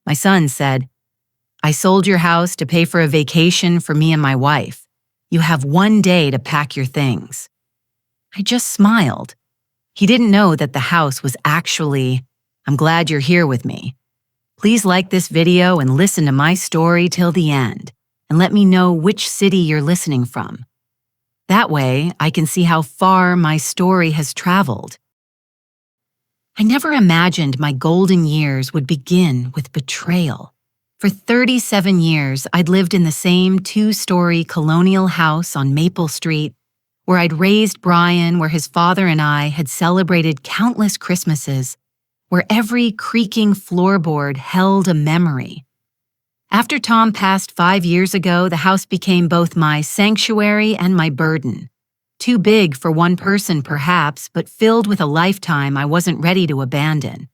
My son said, "I sold your house to pay for a vacation for me and my wife. You have 1 day to pack your things." I just smiled. He didn't know that the house was actually, "I'm glad you're here with me. Please like this video and listen to my story till the end, and let me know which city you're listening from. That way, I can see how far my story has traveled." I never imagined my golden years would begin with betrayal. For 37 years, I'd lived in the same 2-story colonial house on Maple Street, where I'd raised Brian, where his father and I had celebrated countless Christmases, where every creaking floorboard held a memory. After Tom passed 5 years ago, the house became both my sanctuary and my burden. Too big for one person, perhaps, but filled with a lifetime I wasn't ready to abandon.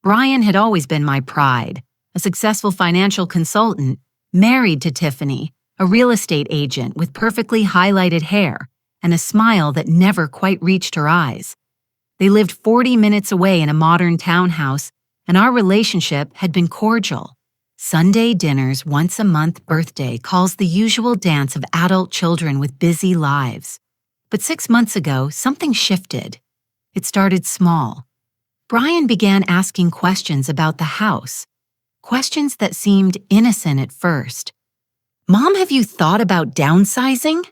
Brian had always been my pride, a successful financial consultant, married to Tiffany, a real estate agent with perfectly highlighted hair and a smile that never quite reached her eyes. They lived 40 minutes away in a modern townhouse, and our relationship had been cordial. Sunday dinners, once a month birthday calls, the usual dance of adult children with busy lives. But 6 months ago, something shifted. It started small. Brian began asking questions about the house, questions that seemed innocent at first. "Mom, have you thought about downsizing?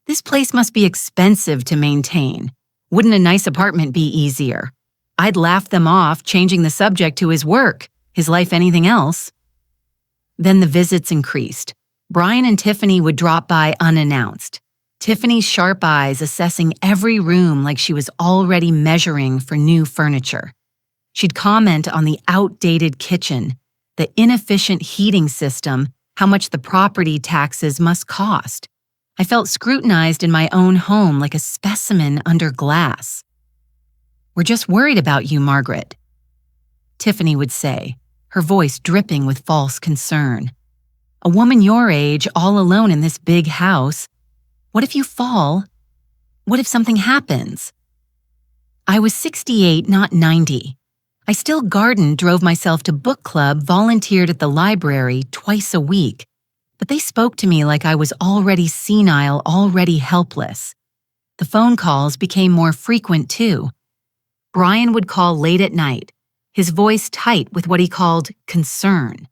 This place must be expensive to maintain. Wouldn't a nice apartment be easier?" I'd laugh them off, changing the subject to his work, his life, anything else. Then the visits increased. Brian and Tiffany would drop by unannounced. Tiffany's sharp eyes assessing every room like she was already measuring for new furniture. She'd comment on the outdated kitchen, the inefficient heating system, how much the property taxes must cost. I felt scrutinized in my own home like a specimen under glass. "We're just worried about you, Margaret," Tiffany would say, her voice dripping with false concern. "A woman your age, all alone in this big house. What if you fall? What if something happens?" I was 68, not 90. I still gardened, drove myself to book club, volunteered at the library twice a week. But they spoke to me like I was already senile, already helpless. The phone calls became more frequent too. Brian would call late at night, his voice tight with what he called concern.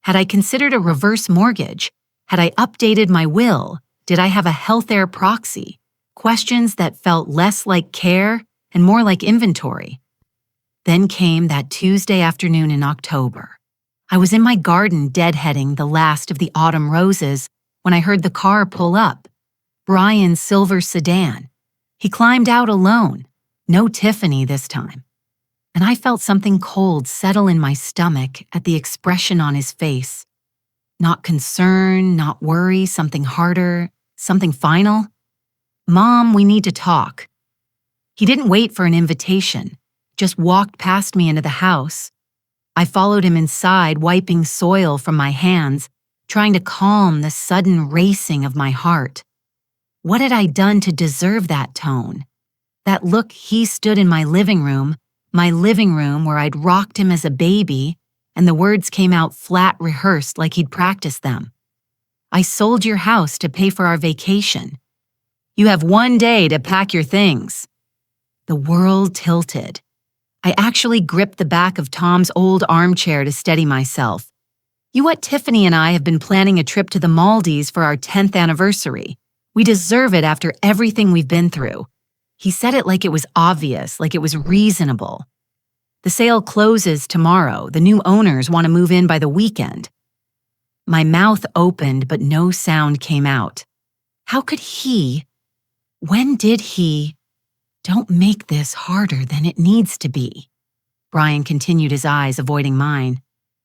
Had I considered a reverse mortgage? Had I updated my will? Did I have a health air proxy? Questions that felt less like care and more like inventory. Then came that Tuesday afternoon in October. I was in my garden deadheading the last of the autumn roses when I heard the car pull up. Brian's silver sedan. He climbed out alone. No Tiffany this time. And I felt something cold settle in my stomach at the expression on his face. Not concern, not worry, something harder, something final. "Mom, we need to talk." He didn't wait for an invitation, just walked past me into the house. I followed him inside, wiping soil from my hands, trying to calm the sudden racing of my heart. What had I done to deserve that tone? That look he stood in my living room where I'd rocked him as a baby, and the words came out flat rehearsed like he'd practiced them. "I sold your house to pay for our vacation. You have 1 day to pack your things." The world tilted. I actually gripped the back of Tom's old armchair to steady myself. "You what, Tiffany and I have been planning a trip to the Maldives for our 10th anniversary. We deserve it after everything we've been through." He said it like it was obvious, like it was reasonable. "The sale closes tomorrow. The new owners want to move in by the weekend." My mouth opened, but no sound came out. How could he? When did he? "Don't make this harder than it needs to be." Brian continued, his eyes avoiding mine.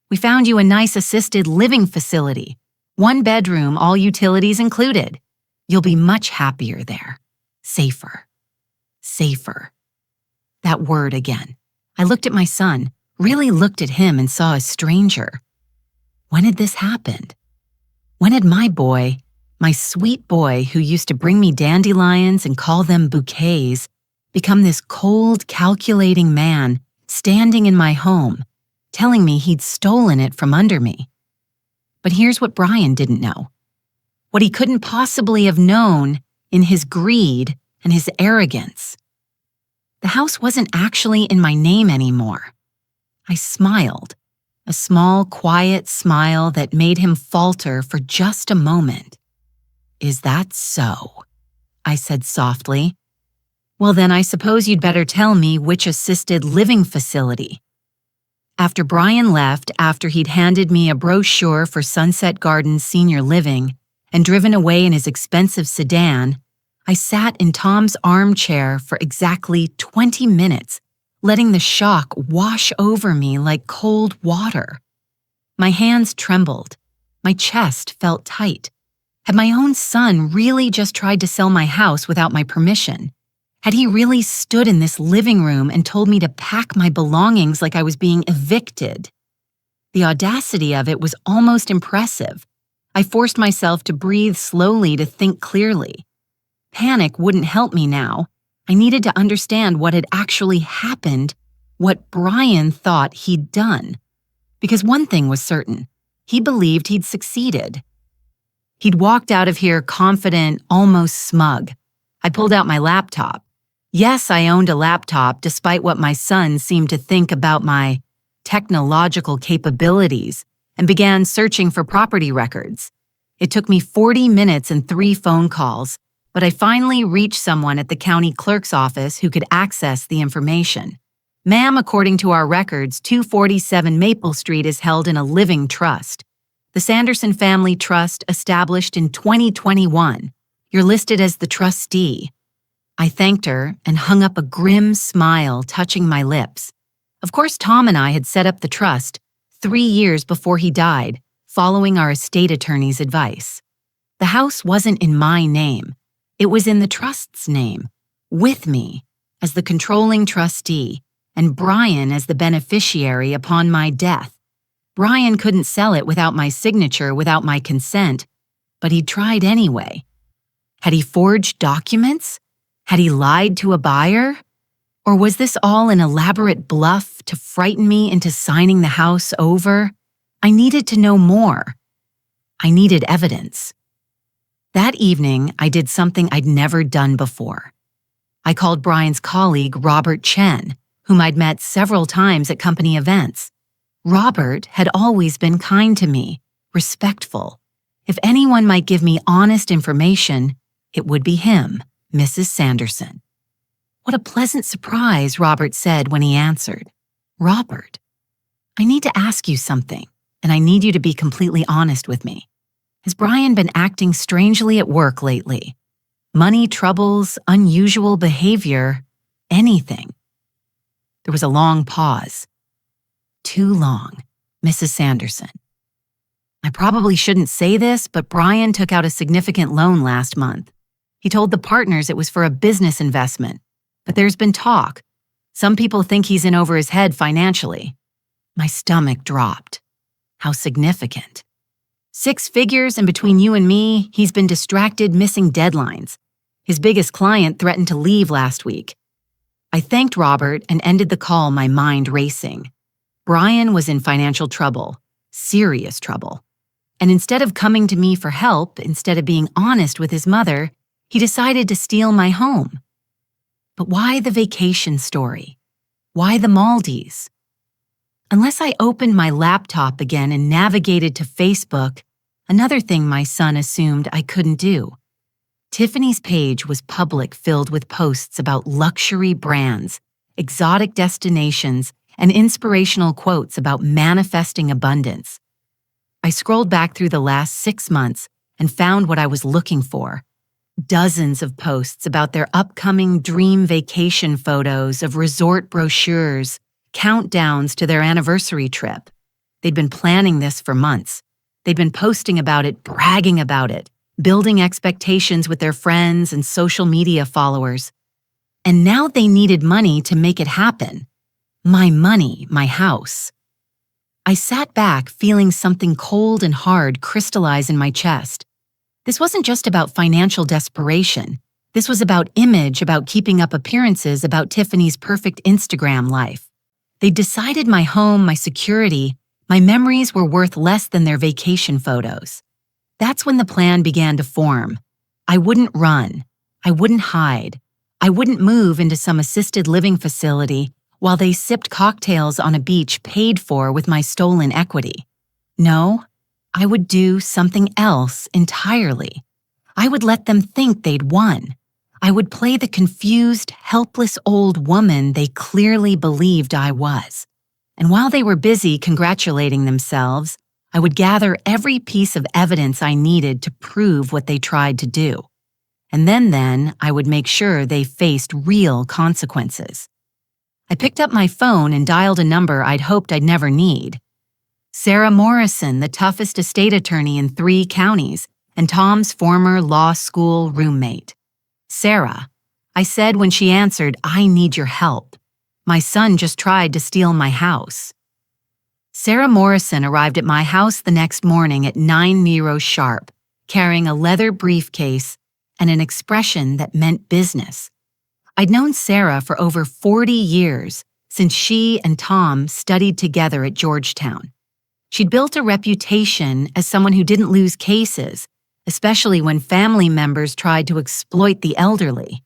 "We found you a nice assisted living facility. 1 bedroom, all utilities included. You'll be much happier there. Safer. Safer." That word again. I looked at my son, really looked at him and saw a stranger. When had this happened? When had my boy, my sweet boy who used to bring me dandelions and call them bouquets, become this cold, calculating man standing in my home, telling me he'd stolen it from under me. But here's what Brian didn't know. What he couldn't possibly have known in his greed and his arrogance. The house wasn't actually in my name anymore. I smiled, a small, quiet smile that made him falter for just a moment. "Is that so?" I said softly. "Well, then I suppose you'd better tell me which assisted living facility." After Brian left, after he'd handed me a brochure for Sunset Gardens Senior Living and driven away in his expensive sedan, I sat in Tom's armchair for exactly 20 minutes, letting the shock wash over me like cold water. My hands trembled. My chest felt tight. Had my own son really just tried to sell my house without my permission? Had he really stood in this living room and told me to pack my belongings like I was being evicted? The audacity of it was almost impressive. I forced myself to breathe slowly to think clearly. Panic wouldn't help me now. I needed to understand what had actually happened, what Brian thought he'd done. Because one thing was certain, he believed he'd succeeded. He'd walked out of here confident, almost smug. I pulled out my laptop. Yes, I owned a laptop despite what my son seemed to think about my technological capabilities, and began searching for property records. It took me 40 minutes and 3 phone calls, but I finally reached someone at the county clerk's office who could access the information. "Ma'am, according to our records, 247 Maple Street is held in a living trust. The Sanderson Family Trust established in 2021. You're listed as the trustee." I thanked her and hung up a grim smile touching my lips. Of course, Tom and I had set up the trust 3 years before he died, following our estate attorney's advice. The house wasn't in my name. It was in the trust's name, with me as the controlling trustee and Brian as the beneficiary upon my death. Brian couldn't sell it without my signature, without my consent, but he tried anyway. Had he forged documents? Had he lied to a buyer? Or was this all an elaborate bluff to frighten me into signing the house over? I needed to know more. I needed evidence. That evening, I did something I'd never done before. I called Brian's colleague, Robert Chen, whom I'd met several times at company events. Robert had always been kind to me, respectful. If anyone might give me honest information, it would be him, Mrs. Sanderson. "What a pleasant surprise," Robert said when he answered. "Robert, I need to ask you something, and I need you to be completely honest with me. Has Brian been acting strangely at work lately? Money troubles, unusual behavior, anything?" There was a long pause. Too long, Mrs. Sanderson. "I probably shouldn't say this, but Brian took out a significant loan last month. He told the partners it was for a business investment, but there's been talk. Some people think he's in over his head financially." My stomach dropped. How significant. 6 figures, and between you and me, he's been distracted missing deadlines. His biggest client threatened to leave last week. I thanked Robert and ended the call, my mind racing. Brian was in financial trouble, serious trouble. And instead of coming to me for help, instead of being honest with his mother, he decided to steal my home. But why the vacation story? Why the Maldives? Unless I opened my laptop again and navigated to Facebook, another thing my son assumed I couldn't do. Tiffany's page was public, filled with posts about luxury brands, exotic destinations, and inspirational quotes about manifesting abundance. I scrolled back through the last 6 months and found what I was looking for. Dozens of posts about their upcoming dream vacation photos, of resort brochures, countdowns to their anniversary trip. They'd been planning this for months. They'd been posting about it, bragging about it, building expectations with their friends and social media followers. And now they needed money to make it happen. My money, my house. I sat back, feeling something cold and hard crystallize in my chest. This wasn't just about financial desperation. This was about image, about keeping up appearances, about Tiffany's perfect Instagram life. They decided my home, my security, my memories were worth less than their vacation photos. That's when the plan began to form. I wouldn't run. I wouldn't hide. I wouldn't move into some assisted living facility while they sipped cocktails on a beach paid for with my stolen equity. No, I would do something else entirely. I would let them think they'd won. I would play the confused, helpless old woman they clearly believed I was. And while they were busy congratulating themselves, I would gather every piece of evidence I needed to prove what they tried to do. And then I would make sure they faced real consequences. I picked up my phone and dialed a number I'd hoped I'd never need. Sarah Morrison, the toughest estate attorney in 3 counties, and Tom's former law school roommate. Sarah, I said when she answered, I need your help. My son just tried to steal my house. Sarah Morrison arrived at my house the next morning at 9:00 sharp, carrying a leather briefcase and an expression that meant business. I'd known Sarah for over 40 years, since she and Tom studied together at Georgetown. She'd built a reputation as someone who didn't lose cases, especially when family members tried to exploit the elderly.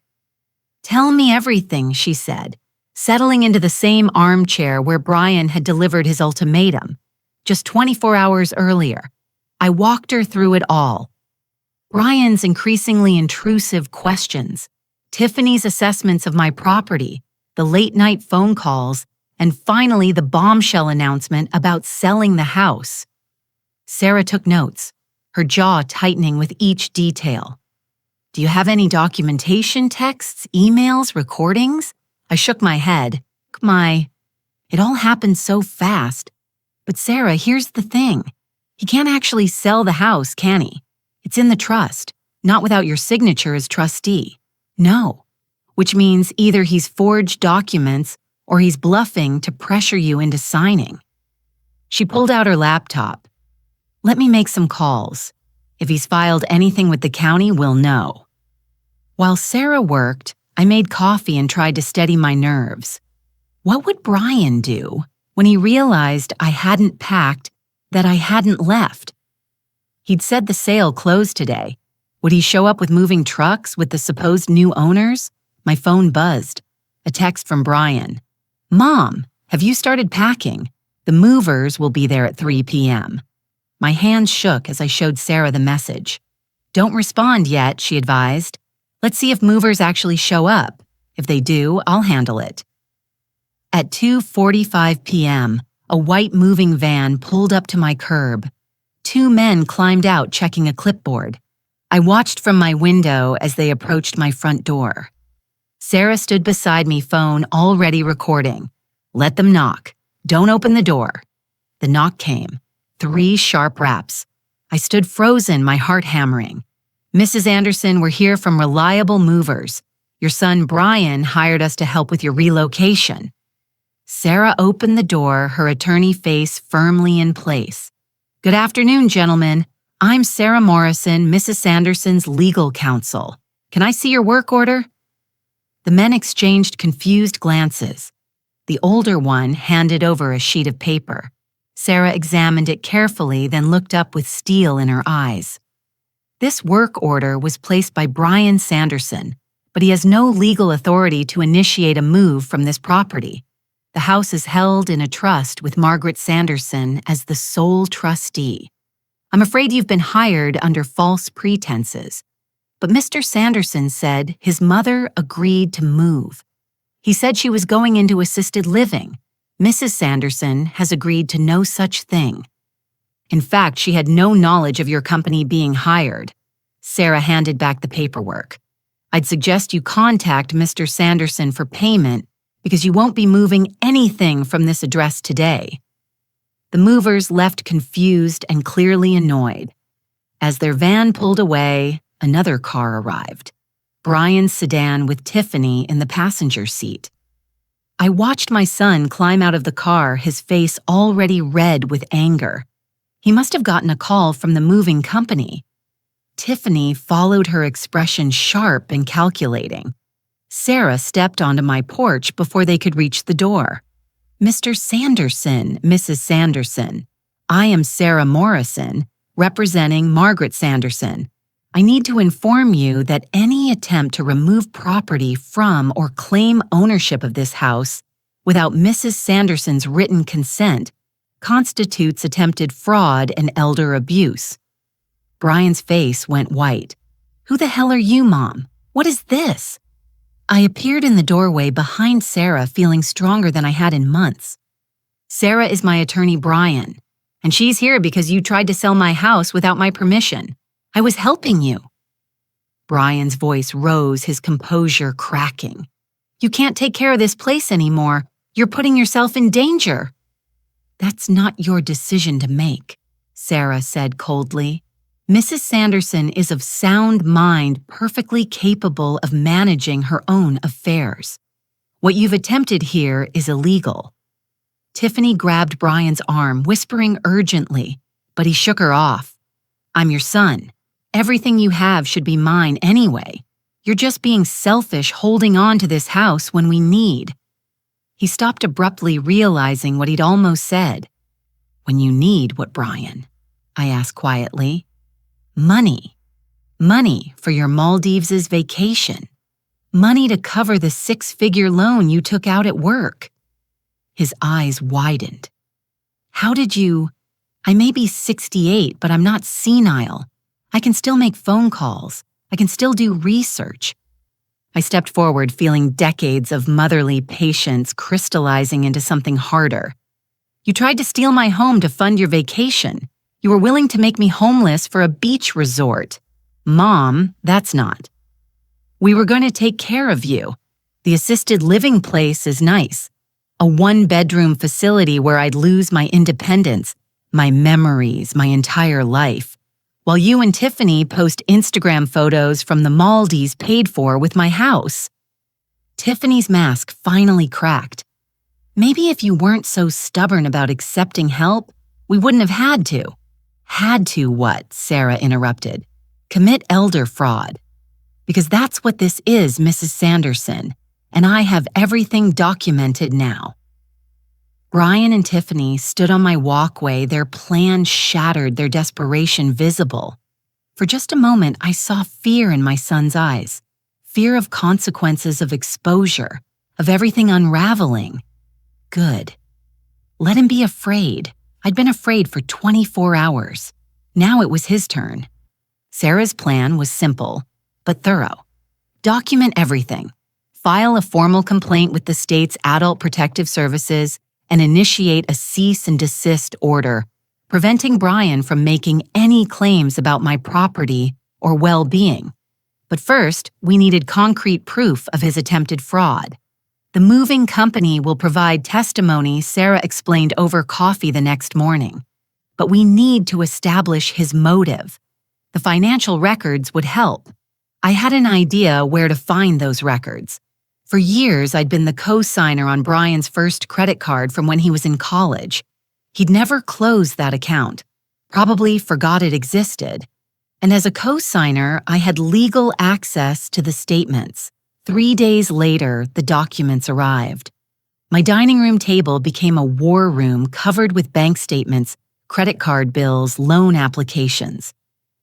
Tell me everything, she said, settling into the same armchair where Brian had delivered his ultimatum, just 24 hours earlier. I walked her through it all. Brian's increasingly intrusive questions, Tiffany's assessments of my property, the late-night phone calls, and finally the bombshell announcement about selling the house. Sarah took notes, her jaw tightening with each detail. Do you have any documentation, texts, emails, recordings? I shook my head. It all happened so fast. But Sarah, here's the thing. He can't actually sell the house, can he? It's in the trust, not without your signature as trustee. No, which means either he's forged documents or he's bluffing to pressure you into signing. She pulled out her laptop. Let me make some calls. If he's filed anything with the county, we'll know. While Sarah worked, I made coffee and tried to steady my nerves. What would Brian do when he realized I hadn't packed, that I hadn't left? He'd said the sale closed today. Would he show up with moving trucks with the supposed new owners? My phone buzzed. A text from Brian. Mom, have you started packing? The movers will be there at 3 p.m. My hands shook as I showed Sarah the message. Don't respond yet, she advised. Let's see if movers actually show up. If they do, I'll handle it. At 2:45 p.m., a white moving van pulled up to my curb. 2 men climbed out checking a clipboard. I watched from my window as they approached my front door. Sarah stood beside me, phone already recording. Let them knock. Don't open the door. The knock came. 3 sharp raps. I stood frozen, my heart hammering. Mrs. Anderson, we're here from Reliable Movers. Your son Brian hired us to help with your relocation. Sarah opened the door, her attorney face firmly in place. Good afternoon, gentlemen. I'm Sarah Morrison, Mrs. Sanderson's legal counsel. Can I see your work order? The men exchanged confused glances. The older one handed over a sheet of paper. Sarah examined it carefully, then looked up with steel in her eyes. This work order was placed by Brian Sanderson, but he has no legal authority to initiate a move from this property. The house is held in a trust with Margaret Sanderson as the sole trustee. I'm afraid you've been hired under false pretenses. But Mr. Sanderson said his mother agreed to move. He said she was going into assisted living. Mrs. Sanderson has agreed to no such thing. In fact, she had no knowledge of your company being hired. Sarah handed back the paperwork. I'd suggest you contact Mr. Sanderson for payment because you won't be moving anything from this address today. The movers left confused and clearly annoyed. As their van pulled away, another car arrived. Brian's sedan with Tiffany in the passenger seat. I watched my son climb out of the car, his face already red with anger. He must have gotten a call from the moving company. Tiffany followed her expression sharp and calculating. Sarah stepped onto my porch before they could reach the door. Mr. Sanderson, Mrs. Sanderson. I am Sarah Morrison, representing Margaret Sanderson. I need to inform you that any attempt to remove property from or claim ownership of this house without Mrs. Sanderson's written consent constitutes attempted fraud and elder abuse. Brian's face went white. Who the hell are you, Mom? What is this? I appeared in the doorway behind Sarah, feeling stronger than I had in months. Sarah is my attorney, Brian, and she's here because you tried to sell my house without my permission. I was helping you. Brian's voice rose, his composure cracking. You can't take care of this place anymore. You're putting yourself in danger. That's not your decision to make, Sarah said coldly. Mrs. Sanderson is of sound mind, perfectly capable of managing her own affairs. What you've attempted here is illegal. Tiffany grabbed Brian's arm, whispering urgently, but he shook her off. I'm your son. Everything you have should be mine anyway. You're just being selfish holding on to this house when we need. He stopped abruptly, realizing what he'd almost said. When you need what, Brian? I asked quietly. Money. Money for your Maldives' vacation. Money to cover the 6-figure loan you took out at work. His eyes widened. How did you... I may be 68, but I'm not senile. I can still make phone calls. I can still do research. I stepped forward, feeling decades of motherly patience crystallizing into something harder. You tried to steal my home to fund your vacation. You were willing to make me homeless for a beach resort. Mom, that's not. We were going to take care of you. The assisted living place is nice. A 1-bedroom facility where I'd lose my independence, my memories, my entire life. While you and Tiffany post Instagram photos from the Maldives paid for with my house. Tiffany's mask finally cracked. Maybe if you weren't so stubborn about accepting help, we wouldn't have had to. Had to what? Sarah interrupted. Commit elder fraud. Because that's what this is, Mrs. Sanderson, and I have everything documented now. Brian and Tiffany stood on my walkway, their plan shattered, their desperation visible. For just a moment, I saw fear in my son's eyes. Fear of consequences, of exposure, of everything unraveling. Good. Let him be afraid. I'd been afraid for 24 hours. Now it was his turn. Sarah's plan was simple, but thorough. Document everything. File a formal complaint with the state's Adult Protective Services and initiate a cease and desist order, preventing Brian from making any claims about my property or well-being. But first, we needed concrete proof of his attempted fraud. The moving company will provide testimony, Sarah explained over coffee the next morning. But we need to establish his motive. The financial records would help. I had an idea where to find those records. For years, I'd been the co-signer on Brian's first credit card from when he was in college. He'd never closed that account, probably forgot it existed. And as a co-signer, I had legal access to the statements. 3 days later, the documents arrived. My dining room table became a war room covered with bank statements, credit card bills, loan applications.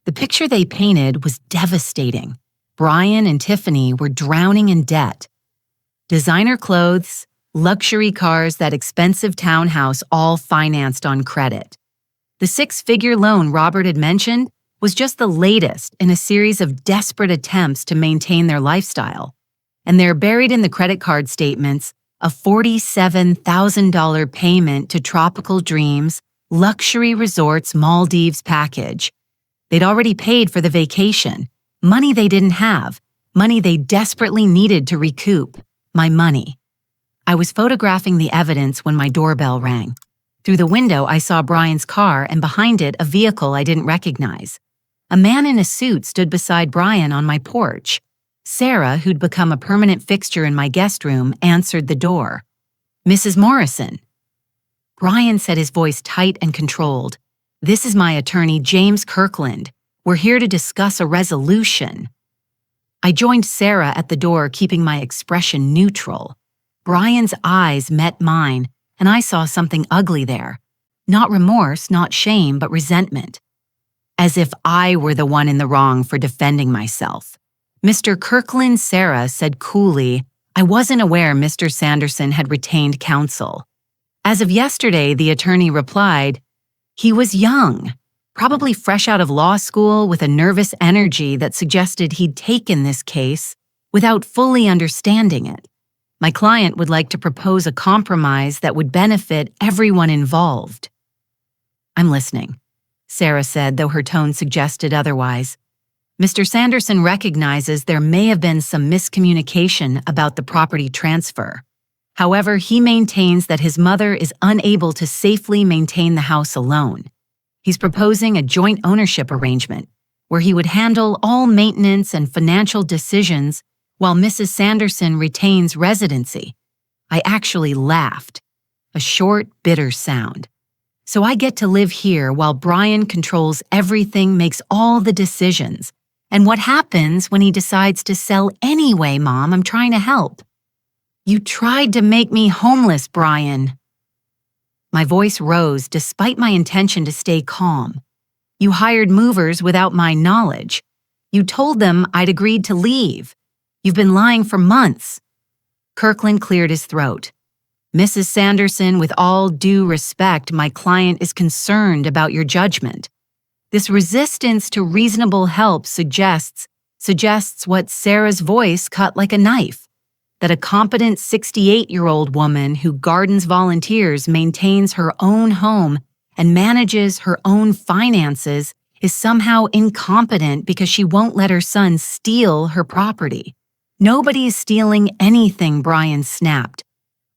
The picture they painted was devastating. Brian and Tiffany were drowning in debt. Designer clothes, luxury cars, that expensive townhouse, all financed on credit. The 6-figure loan Robert had mentioned was just the latest in a series of desperate attempts to maintain their lifestyle. And there, buried in the credit card statements, a $47,000 payment to Tropical Dreams Luxury Resorts Maldives package. They'd already paid for the vacation, money they didn't have, money they desperately needed to recoup. My money. I was photographing the evidence when my doorbell rang. Through the window, I saw Brian's car and behind it a vehicle I didn't recognize. A man in a suit stood beside Brian on my porch. Sarah, who'd become a permanent fixture in my guest room, answered the door. Mrs. Morrison. Brian said, his voice tight and controlled. This is my attorney, James Kirkland. We're here to discuss a resolution. I joined Sarah at the door, keeping my expression neutral. Brian's eyes met mine, and I saw something ugly there. Not remorse, not shame, but resentment. As if I were the one in the wrong for defending myself. Mr. Kirkland Sarah said coolly, I wasn't aware Mr. Sanderson had retained counsel. As of yesterday, the attorney replied, he was young, probably fresh out of law school with a nervous energy that suggested he'd taken this case without fully understanding it. My client would like to propose a compromise that would benefit everyone involved. I'm listening, Sarah said, though her tone suggested otherwise. Mr. Sanderson recognizes there may have been some miscommunication about the property transfer. However, he maintains that his mother is unable to safely maintain the house alone. He's proposing a joint ownership arrangement where he would handle all maintenance and financial decisions while Mrs. Sanderson retains residency. I actually laughed, a short, bitter sound. So I get to live here while Brian controls everything, makes all the decisions. And what happens when he decides to sell anyway, Mom? I'm trying to help. You tried to make me homeless, Brian. My voice rose despite my intention to stay calm. You hired movers without my knowledge. You told them I'd agreed to leave. You've been lying for months. Kirkland cleared his throat. Mrs. Sanderson, with all due respect, my client is concerned about your judgment. This resistance to reasonable help suggests what Sarah's voice cut like a knife, that a competent 68-year-old woman who gardens volunteers, maintains her own home, and manages her own finances is somehow incompetent because she won't let her son steal her property. Nobody is stealing anything, Brian snapped.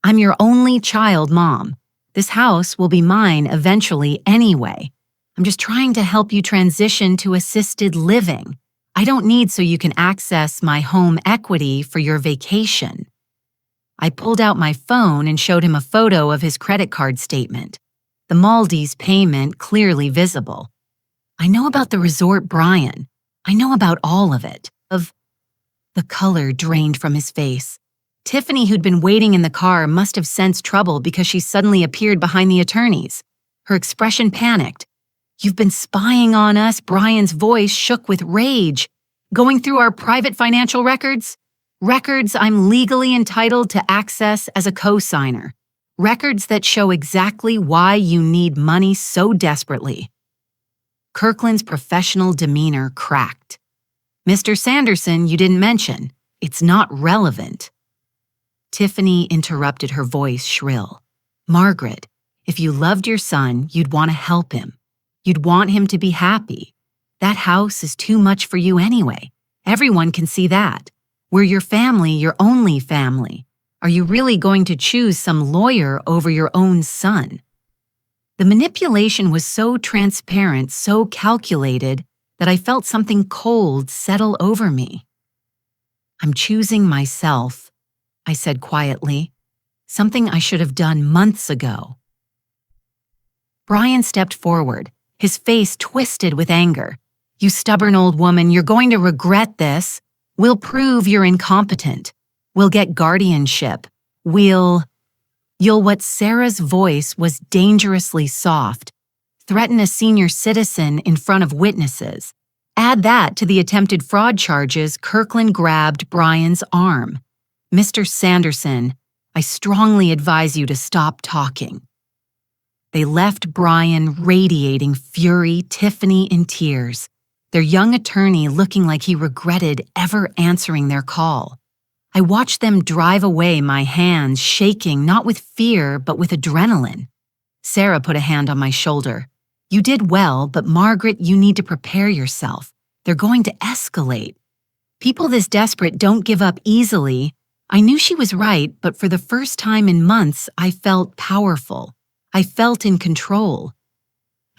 I'm your only child, Mom. This house will be mine eventually anyway. I'm just trying to help you transition to assisted living. I don't need so you can access my home equity for your vacation. I pulled out my phone and showed him a photo of his credit card statement, the Maldives payment clearly visible. I know about the resort, Brian. I know about all of it. The color drained from his face. Tiffany, who'd been waiting in the car, must have sensed trouble because she suddenly appeared behind the attorneys. Her expression panicked. You've been spying on us, Brian's voice shook with rage. Going through our private financial records? Records I'm legally entitled to access as a co-signer. Records that show exactly why you need money so desperately. Kirkland's professional demeanor cracked. Mr. Sanderson, you didn't mention. It's not relevant. Tiffany interrupted, her voice shrill. Margaret, if you loved your son, you'd want to help him. You'd want him to be happy. That house is too much for you anyway. Everyone can see that. We're your family, your only family. Are you really going to choose some lawyer over your own son? The manipulation was so transparent, so calculated, that I felt something cold settle over me. I'm choosing myself, I said quietly, something I should have done months ago. Brian stepped forward, his face twisted with anger. You stubborn old woman, you're going to regret this. We'll prove you're incompetent. We'll get guardianship. You'll what Sarah's voice was dangerously soft. Threaten a senior citizen in front of witnesses. Add that to the attempted fraud charges. Kirkland grabbed Brian's arm. Mr. Sanderson, I strongly advise you to stop talking. They left Brian radiating fury, Tiffany in tears, their young attorney looking like he regretted ever answering their call. I watched them drive away, my hands shaking not with fear but with adrenaline. Sarah put a hand on my shoulder. You did well, but Margaret, you need to prepare yourself. They're going to escalate. People this desperate don't give up easily. I knew she was right, but for the first time in months, I felt powerful. I felt in control.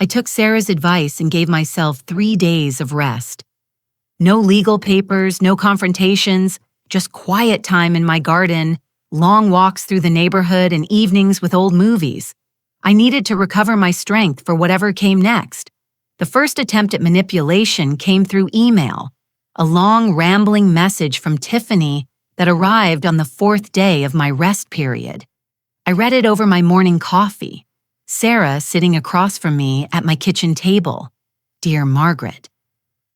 I took Sarah's advice and gave myself 3 days of rest. No legal papers, no confrontations, just quiet time in my garden, long walks through the neighborhood, and evenings with old movies. I needed to recover my strength for whatever came next. The first attempt at manipulation came through email, a long, rambling message from Tiffany that arrived on the 4th day of my rest period. I read it over my morning coffee. Sarah sitting across from me at my kitchen table. Dear Margaret,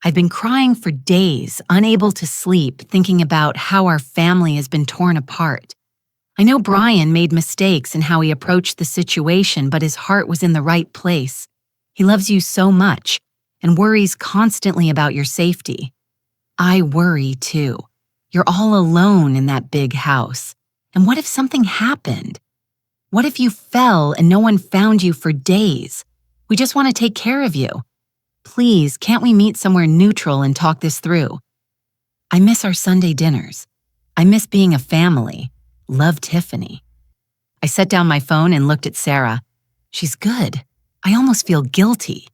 I've been crying for days, unable to sleep, thinking about how our family has been torn apart. I know Brian made mistakes in how he approached the situation, but his heart was in the right place. He loves you so much and worries constantly about your safety. I worry too. You're all alone in that big house. And what if something happened? What if you fell and no one found you for days? We just want to take care of you. Please, can't we meet somewhere neutral and talk this through? I miss our Sunday dinners. I miss being a family. Love, Tiffany. I set down my phone and looked at Sarah. She's good. I almost feel guilty.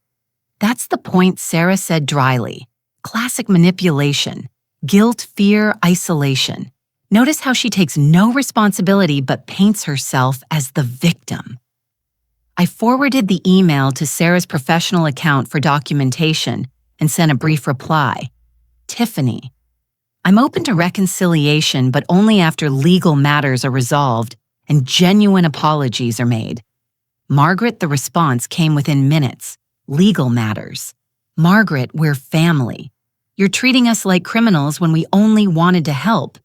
That's the point, Sarah said dryly. Classic manipulation. Guilt, fear, isolation. Notice how she takes no responsibility but paints herself as the victim. I forwarded the email to Sarah's professional account for documentation and sent a brief reply. Tiffany, I'm open to reconciliation, but only after legal matters are resolved and genuine apologies are made. Margaret, the response came within minutes. Legal matters. Margaret, we're family. You're treating us like criminals when we only wanted to help.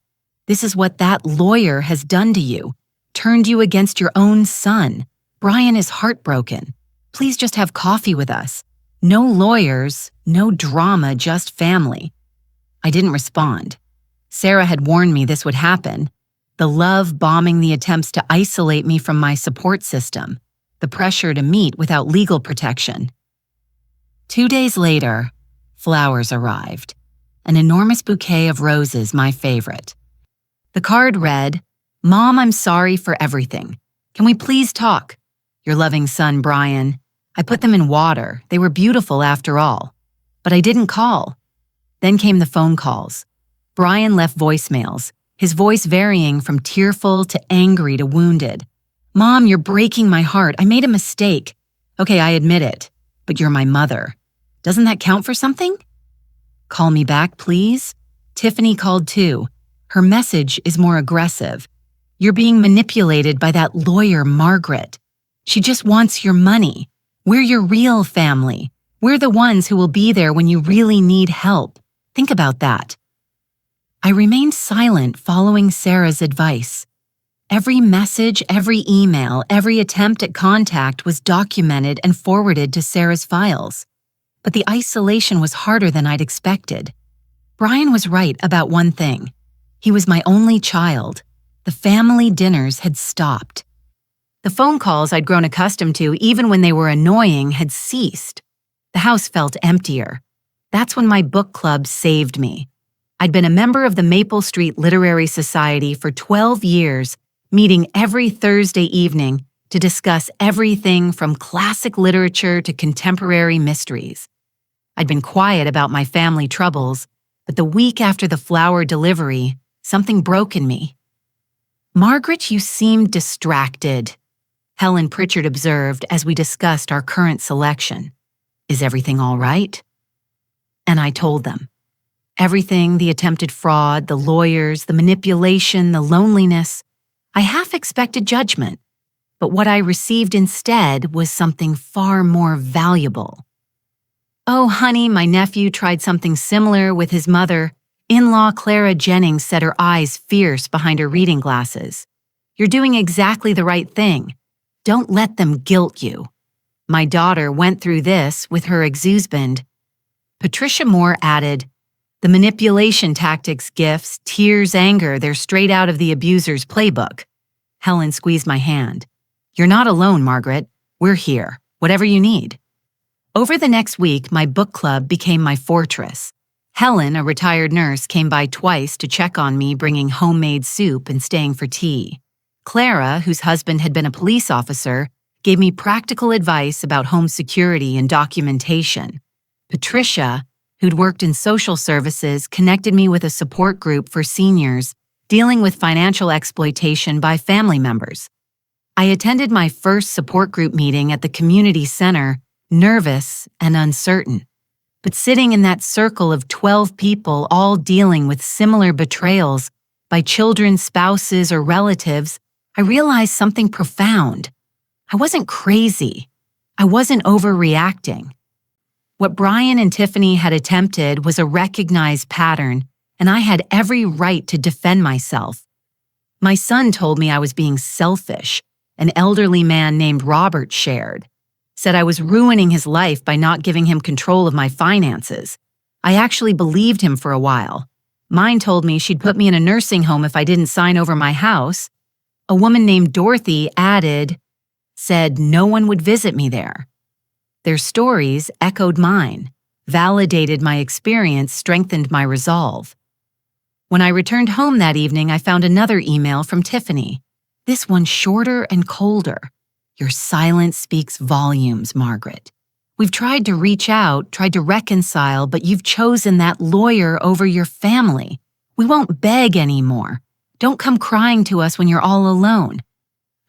This is what that lawyer has done to you. Turned you against your own son. Brian is heartbroken. Please just have coffee with us. No lawyers, no drama, just family. I didn't respond. Sarah had warned me this would happen. The love bombing the attempts to isolate me from my support system. The pressure to meet without legal protection. 2 days later, flowers arrived. An enormous bouquet of roses, my favorite. The card read, Mom, I'm sorry for everything. Can we please talk? Your loving son, Brian. I put them in water. They were beautiful after all. But I didn't call. Then came the phone calls. Brian left voicemails, his voice varying from tearful to angry to wounded. Mom, you're breaking my heart. I made a mistake. Okay, I admit it. But you're my mother. Doesn't that count for something? Call me back, please. Tiffany called too. Her message is more aggressive. You're being manipulated by that lawyer, Margaret. She just wants your money. We're your real family. We're the ones who will be there when you really need help. Think about that. I remained silent following Sarah's advice. Every message, every email, every attempt at contact was documented and forwarded to Sarah's files. But the isolation was harder than I'd expected. Brian was right about one thing. He was my only child. The family dinners had stopped. The phone calls I'd grown accustomed to, even when they were annoying, had ceased. The house felt emptier. That's when my book club saved me. I'd been a member of the Maple Street Literary Society for 12 years, meeting every Thursday evening to discuss everything from classic literature to contemporary mysteries. I'd been quiet about my family troubles, but the week after the flower delivery, something broke in me. Margaret, you seemed distracted, Helen Pritchard observed as we discussed our current selection. Is everything all right? And I told them. Everything, the attempted fraud, the lawyers, the manipulation, the loneliness. I half expected judgment, but what I received instead was something far more valuable. Oh, honey, my nephew tried something similar with his mother. In-law Clara Jennings said, her eyes fierce behind her reading glasses. You're doing exactly the right thing. Don't let them guilt you. My daughter went through this with her ex-husband. Patricia Moore added, the manipulation tactics, gifts, tears, anger, they're straight out of the abuser's playbook. Helen squeezed my hand. You're not alone, Margaret. We're here. Whatever you need. Over the next week, my book club became my fortress. Helen, a retired nurse, came by twice to check on me, bringing homemade soup and staying for tea. Clara, whose husband had been a police officer, gave me practical advice about home security and documentation. Patricia, who'd worked in social services, connected me with a support group for seniors dealing with financial exploitation by family members. I attended my first support group meeting at the community center, nervous and uncertain. But sitting in that circle of 12 people all dealing with similar betrayals by children, spouses, or relatives, I realized something profound. I wasn't crazy. I wasn't overreacting. What Brian and Tiffany had attempted was a recognized pattern, and I had every right to defend myself. My son told me I was being selfish, an elderly man named Robert shared. Said I was ruining his life by not giving him control of my finances. I actually believed him for a while. Mine told me she'd put me in a nursing home if I didn't sign over my house. A woman named Dorothy said no one would visit me there. Their stories echoed mine, validated my experience, strengthened my resolve. When I returned home that evening, I found another email from Tiffany. This one shorter and colder. Your silence speaks volumes, Margaret. We've tried to reach out, tried to reconcile, but you've chosen that lawyer over your family. We won't beg anymore. Don't come crying to us when you're all alone.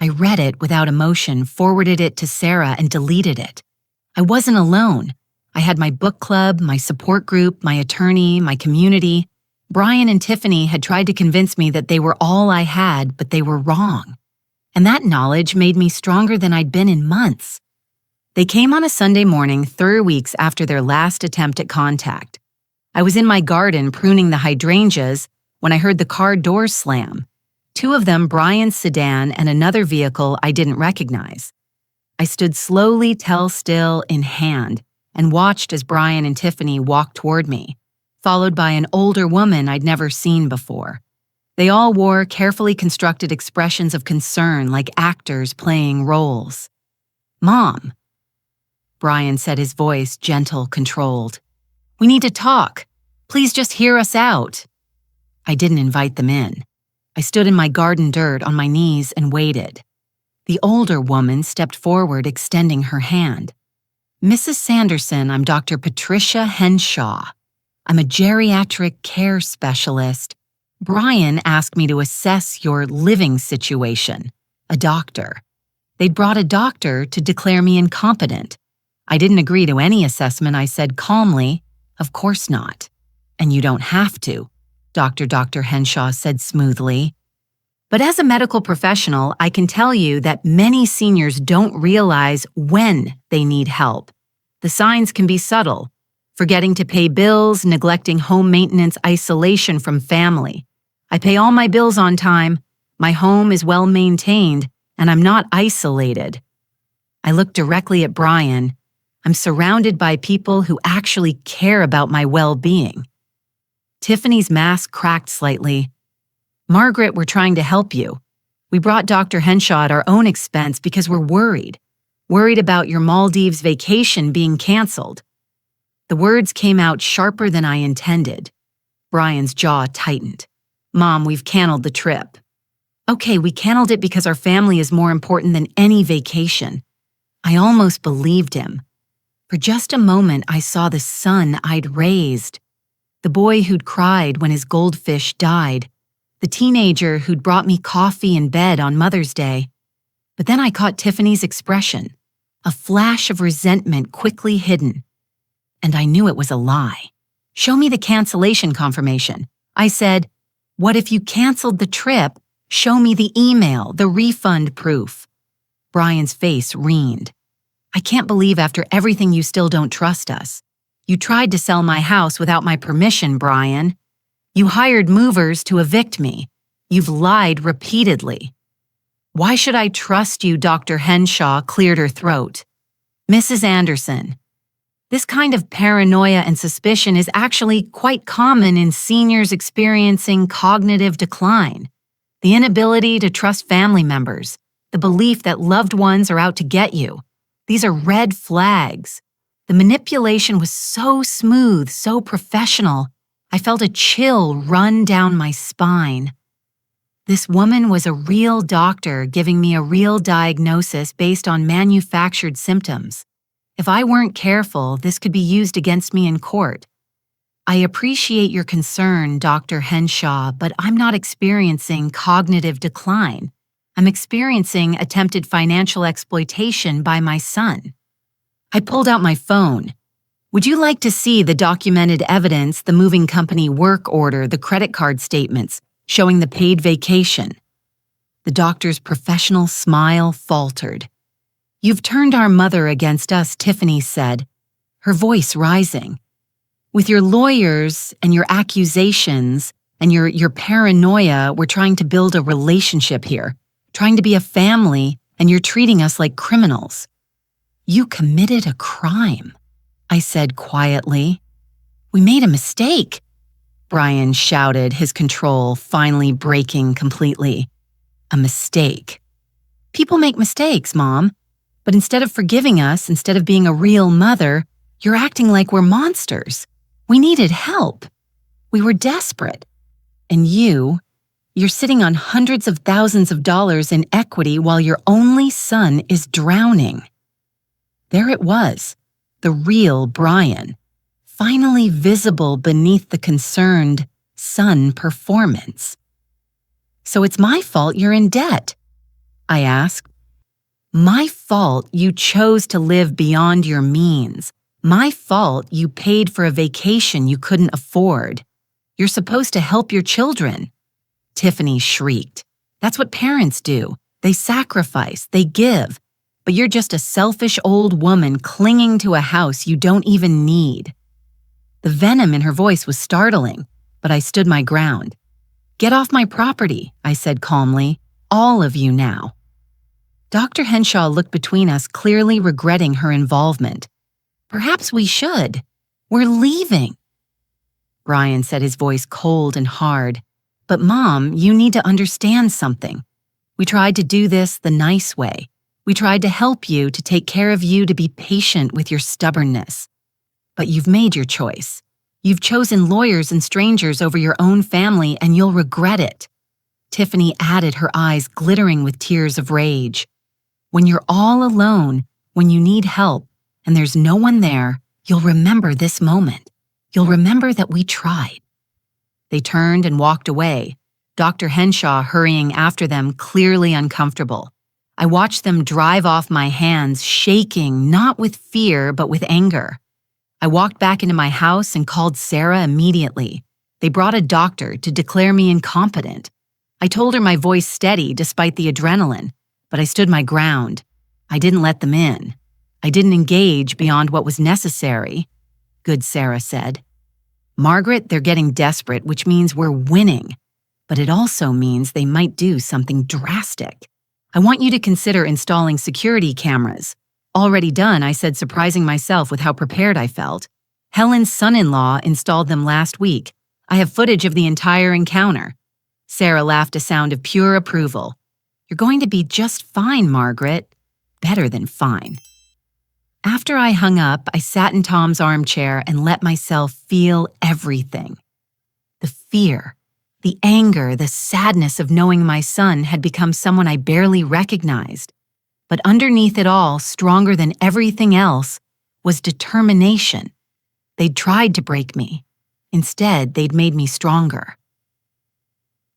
I read it without emotion, forwarded it to Sarah, and deleted it. I wasn't alone. I had my book club, my support group, my attorney, my community. Brian and Tiffany had tried to convince me that they were all I had, but they were wrong. And that knowledge made me stronger than I'd been in months. They came on a Sunday morning 3 weeks after their last attempt at contact. I was in my garden pruning the hydrangeas when I heard the car doors slam. 2 of them, Brian's sedan and another vehicle I didn't recognize. I stood slowly, tell-still in hand, and watched as Brian and Tiffany walked toward me, followed by an older woman I'd never seen before. They all wore carefully constructed expressions of concern like actors playing roles. "Mom," Brian said, his voice gentle, controlled. "We need to talk. Please just hear us out." I didn't invite them in. I stood in my garden dirt on my knees and waited. The older woman stepped forward, extending her hand. "Mrs. Sanderson, I'm Dr. Patricia Henshaw. I'm a geriatric care specialist. Brian asked me to assess your living situation, a doctor. They'd brought a doctor to declare me incompetent. I didn't agree to any assessment. I said calmly, 'Of course not.' 'And you don't have to,' Dr. Henshaw said smoothly. But as a medical professional, I can tell you that many seniors don't realize when they need help. The signs can be subtle. Forgetting to pay bills, neglecting home maintenance, isolation from family. I pay all my bills on time, my home is well maintained, and I'm not isolated." I looked directly at Brian. I'm surrounded by people who actually care about my well-being. Tiffany's mask cracked slightly. "Margaret, we're trying to help you. We brought Dr. Henshaw at our own expense because we're worried. Worried about your Maldives vacation being canceled." The words came out sharper than I intended. Brian's jaw tightened. "Mom, we've canceled the trip." "Okay, we canceled it because our family is more important than any vacation." I almost believed him. For just a moment, I saw the son I'd raised. The boy who'd cried when his goldfish died. The teenager who'd brought me coffee in bed on Mother's Day. But then I caught Tiffany's expression, a flash of resentment quickly hidden. And I knew it was a lie. "Show me the cancellation confirmation." I said, "What if you canceled the trip? Show me the email, the refund proof." Brian's face reened. "I can't believe after everything you still don't trust us. You tried to sell my house without my permission, Brian. You hired movers to evict me. You've lied repeatedly." "Why should I trust you?" Dr. Henshaw cleared her throat. "Mrs. Anderson, this kind of paranoia and suspicion is actually quite common in seniors experiencing cognitive decline. The inability to trust family members, the belief that loved ones are out to get you. These are red flags. The manipulation was so smooth, so professional. I felt a chill run down my spine. This woman was a real doctor giving me a real diagnosis based on manufactured symptoms. If I weren't careful, this could be used against me in court. I appreciate your concern, Dr. Henshaw, but I'm not experiencing cognitive decline. I'm experiencing attempted financial exploitation by my son. I pulled out my phone. Would you like to see the documented evidence, the moving company work order, the credit card statements, showing the paid vacation? The doctor's professional smile faltered. "You've turned our mother against us," Tiffany said, her voice rising. "With your lawyers and your accusations and your paranoia, we're trying to build a relationship here, trying to be a family, and you're treating us like criminals." "You committed a crime," I said quietly. "We made a mistake," Brian shouted, his control finally breaking completely. "A mistake. People make mistakes, Mom, but instead of forgiving us, instead of being a real mother, you're acting like we're monsters. We needed help. We were desperate. And you're sitting on hundreds of thousands of dollars in equity while your only son is drowning." There it was, the real Brian, finally visible beneath the concerned son performance. "So it's my fault you're in debt?" I asked. "My fault you chose to live beyond your means. My fault you paid for a vacation you couldn't afford. You're supposed to help your children." Tiffany shrieked. "That's what parents do. They sacrifice, they give. But you're just a selfish old woman clinging to a house you don't even need." The venom in her voice was startling, but I stood my ground. "Get off my property," I said calmly. "All of you now." Dr. Henshaw looked between us, clearly regretting her involvement. "Perhaps we should. We're leaving." Brian said, his voice cold and hard. "But Mom, you need to understand something. We tried to do this the nice way. We tried to help you, to take care of you, to be patient with your stubbornness. But you've made your choice. You've chosen lawyers and strangers over your own family, and you'll regret it." Tiffany added, her eyes glittering with tears of rage. "When you're all alone, when you need help, and there's no one there, you'll remember this moment. You'll remember that we tried." They turned and walked away, Dr. Henshaw hurrying after them, clearly uncomfortable. I watched them drive off my hands, shaking, not with fear, but with anger. I walked back into my house and called Sarah immediately. They brought a doctor to declare me incompetent. I told her, my voice steady despite the adrenaline, but I stood my ground. I didn't let them in. I didn't engage beyond what was necessary. Good Sarah said. "Margaret, they're getting desperate, which means we're winning. But it also means they might do something drastic. I want you to consider installing security cameras." "Already done," I said, surprising myself with how prepared I felt. "Helen's son-in-law installed them last week. I have footage of the entire encounter." Sarah laughed a sound of pure approval. "You're going to be just fine, Margaret. Better than fine." After I hung up, I sat in Tom's armchair and let myself feel everything. The fear, the anger, the sadness of knowing my son had become someone I barely recognized. But underneath it all, stronger than everything else, was determination. They'd tried to break me. Instead, they'd made me stronger.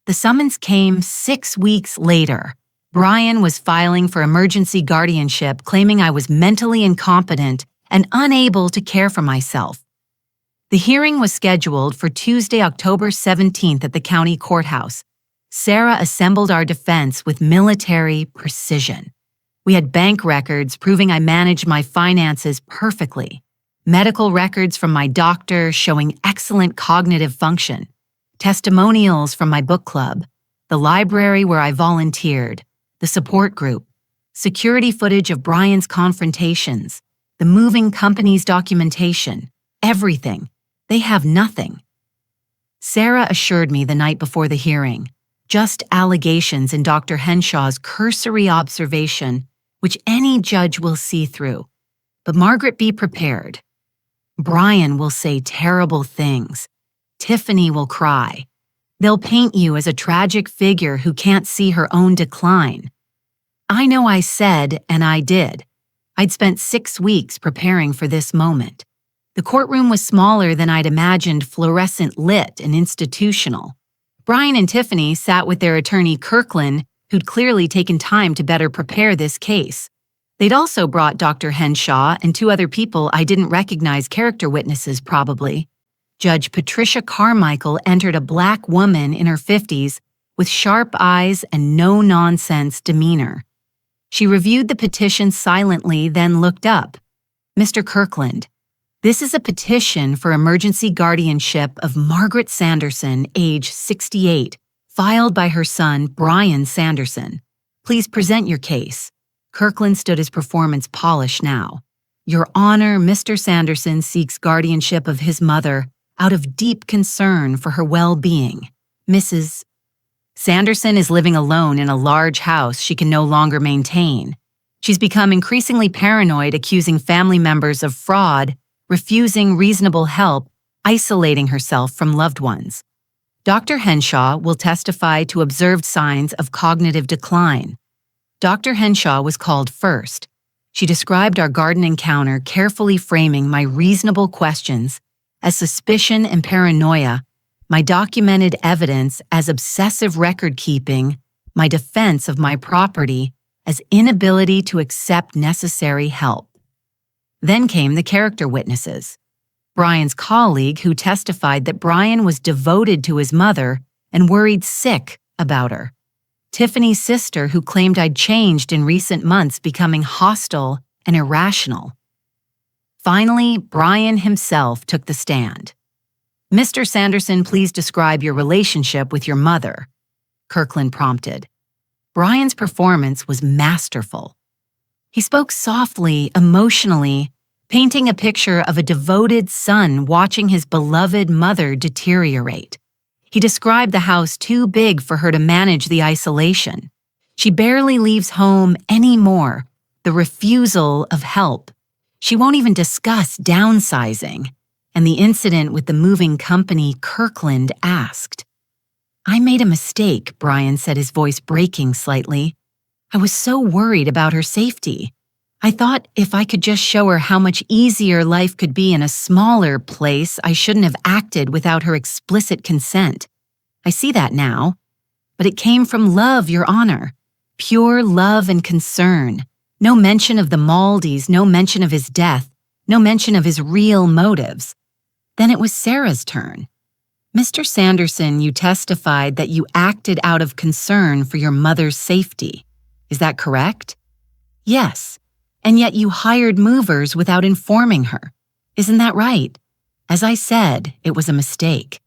The summons came 6 weeks later. Brian was filing for emergency guardianship, claiming I was mentally incompetent and unable to care for myself. The hearing was scheduled for Tuesday, October 17th at the county courthouse. Sarah assembled our defense with military precision. We had bank records proving I managed my finances perfectly, medical records from my doctor showing excellent cognitive function, testimonials from my book club, the library where I volunteered, the support group, security footage of Brian's confrontations, the moving company's documentation, everything. They have nothing. Sarah assured me the night before the hearing, just allegations in Dr. Henshaw's cursory observation, which any judge will see through. But Margaret, be prepared. Brian will say terrible things. Tiffany will cry. They'll paint you as a tragic figure who can't see her own decline. I know I said, and I did. I'd spent 6 weeks preparing for this moment. The courtroom was smaller than I'd imagined, fluorescent lit and institutional. Brian and Tiffany sat with their attorney Kirkland, who'd clearly taken time to better prepare this case. They'd also brought Dr. Henshaw and 2 other people I didn't recognize, character witnesses probably. Judge Patricia Carmichael entered a black woman in her 50s with sharp eyes and no-nonsense demeanor. She reviewed the petition silently, then looked up. "Mr. Kirkland, this is a petition for emergency guardianship of Margaret Sanderson, age 68, filed by her son, Brian Sanderson. Please present your case." Kirkland stood his performance polished now. "Your Honor, Mr. Sanderson seeks guardianship of his mother out of deep concern for her well-being. Mrs. Sanderson is living alone in a large house she can no longer maintain. She's become increasingly paranoid, accusing family members of fraud, refusing reasonable help, isolating herself from loved ones. Dr. Henshaw will testify to observed signs of cognitive decline." Dr. Henshaw was called first. She described our garden encounter, carefully framing my reasonable questions as suspicion and paranoia, my documented evidence as obsessive record-keeping, my defense of my property as inability to accept necessary help. Then came the character witnesses. Brian's colleague, who testified that Brian was devoted to his mother and worried sick about her. Tiffany's sister, who claimed I'd changed in recent months, becoming hostile and irrational. Finally, Brian himself took the stand. "Mr. Sanderson, please describe your relationship with your mother," Kirkland prompted. Brian's performance was masterful. He spoke softly, emotionally, painting a picture of a devoted son watching his beloved mother deteriorate. He described the house too big for her to manage the isolation. She barely leaves home anymore, the refusal of help. She won't even discuss downsizing. And the incident with the moving company, Kirkland asked. "I made a mistake," Brian said, his voice breaking slightly. "I was so worried about her safety. I thought if I could just show her how much easier life could be in a smaller place, I shouldn't have acted without her explicit consent. I see that now. But it came from love, Your Honor. Pure love and concern. No mention of the Maldives, no mention of his death, no mention of his real motives." Then it was Sarah's turn. "Mr. Sanderson, you testified that you acted out of concern for your mother's safety. Is that correct?" "Yes. And yet you hired movers without informing her. Isn't that right? As I said, it was a mistake.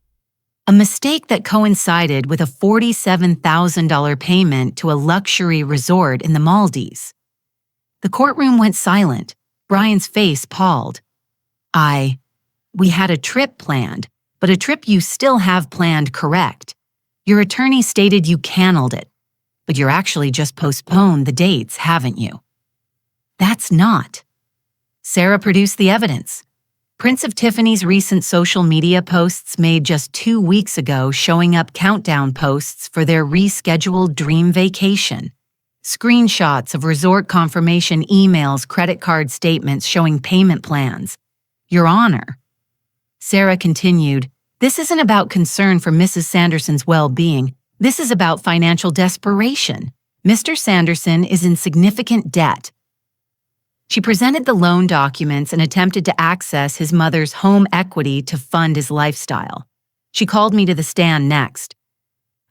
A mistake that coincided with a $47,000 payment to a luxury resort in the Maldives." The courtroom went silent. Brian's face palled. We had a trip planned, but a trip you still have planned, correct? Your attorney stated you canceled it, but you're actually just postponed the dates, haven't you?" "That's not." Sarah produced the evidence. Prints of Tiffany's recent social media posts made just 2 weeks ago, showing up countdown posts for their rescheduled dream vacation. Screenshots of resort confirmation emails, credit card statements showing payment plans. "Your Honor," Sarah continued, "this isn't about concern for Mrs. Sanderson's well-being. This is about financial desperation. Mr. Sanderson is in significant debt." She presented the loan documents and attempted to access his mother's home equity to fund his lifestyle. She called me to the stand next.